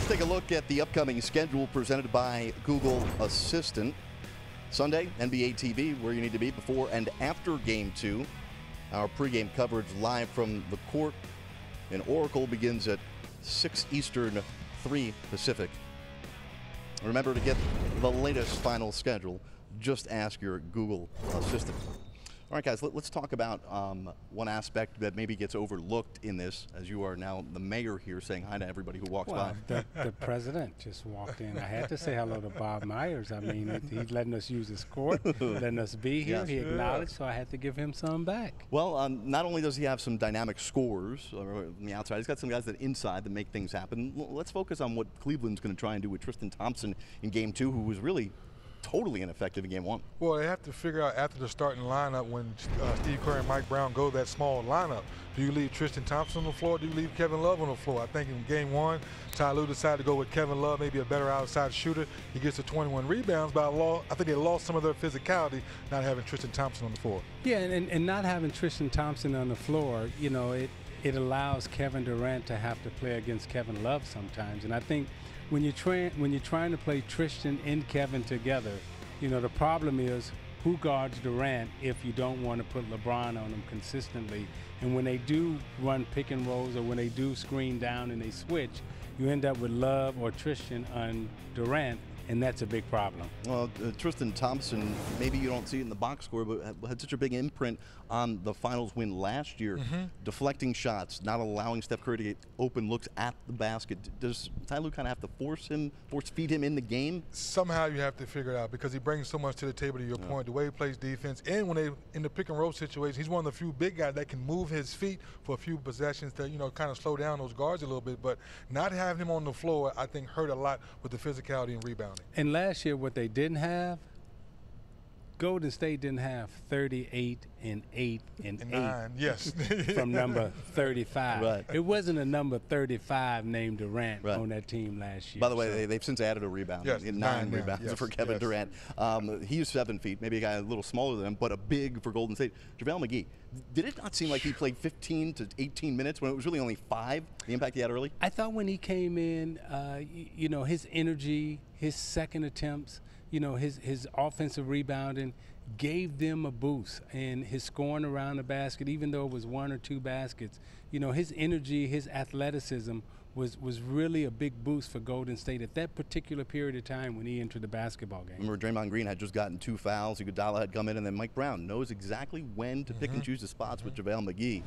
Let's take a look at the upcoming schedule presented by Google Assistant. Sunday, NBA TV, where you need to be before and after Game 2. Our pregame coverage live from the court in Oracle begins at 6 Eastern, 3 Pacific. Remember, to get the latest final schedule, just ask your Google Assistant. All right, guys, let's talk about one aspect that maybe gets overlooked in this, as you are now the mayor here saying hi to everybody who walks by. The president just walked in. I had to say hello to Bob Myers. I mean, he's letting us use his court, letting us be here. Yes. He acknowledged, so I had to give him some back. Well, not only does he have some dynamic scores on the outside, he's got some guys that inside that make things happen. Let's focus on what Cleveland's going to try and do with Tristan Thompson in Game 2, who was really totally ineffective in Game 1. Well, they have to figure out after the starting lineup when Steve Kerr and Mike Brown go that small lineup. Do you leave Tristan Thompson on the floor? Or do you leave Kevin Love on the floor? I think in Game 1, Ty Lue decided to go with Kevin Love, maybe a better outside shooter. He gets to 21 rebounds, but I think they lost some of their physicality not having Tristan Thompson on the floor. Yeah, and not having Tristan Thompson on the floor, you know, it allows Kevin Durant to have to play against Kevin Love sometimes. And I think when you're trying to play Tristan and Kevin together, you know, the problem is who guards Durant if you don't want to put LeBron on him consistently. And when they do run pick and rolls or when they do screen down and they switch, you end up with Love or Tristan on Durant, and that's a big problem. Well, Tristan Thompson, maybe you don't see it in the box score, but had such a big imprint on the finals win last year. Deflecting shots, not allowing Steph Curry to get open looks at the basket. Does Ty Lue kind of have to force feed him in the game? Somehow you have to figure it out because he brings so much to the table, to your point, the way he plays defense. And when they in the pick and roll situation, he's one of the few big guys that can move his feet for a few possessions to, you know, kind of slow down those guards a little bit. But not having him on the floor, I think, hurt a lot with the physicality and rebounding. And last year, what they didn't have, Golden State didn't have 38 and 8 and 8 yes. from number 35. Right. It wasn't a number 35 named Durant on that team last year. By the way, they've since added a rebound. Yes, 9 rebounds for Kevin Durant. He's 7 feet, maybe a guy a little smaller than him, but a big for Golden State. JaVale McGee, did it not seem like he played 15 to 18 minutes when it was really only 5, the impact he had early? I thought when he came in, you know, his energy, his second attempts, you know, his offensive rebounding gave them a boost, and his scoring around the basket, even though it was 1 or 2 baskets, you know, his energy, his athleticism was really a big boost for Golden State at that particular period of time when he entered the basketball game. Remember, Draymond Green had just gotten 2 fouls. Iguodala had come in, and then Mike Brown knows exactly when to pick and choose the spots with JaVale McGee.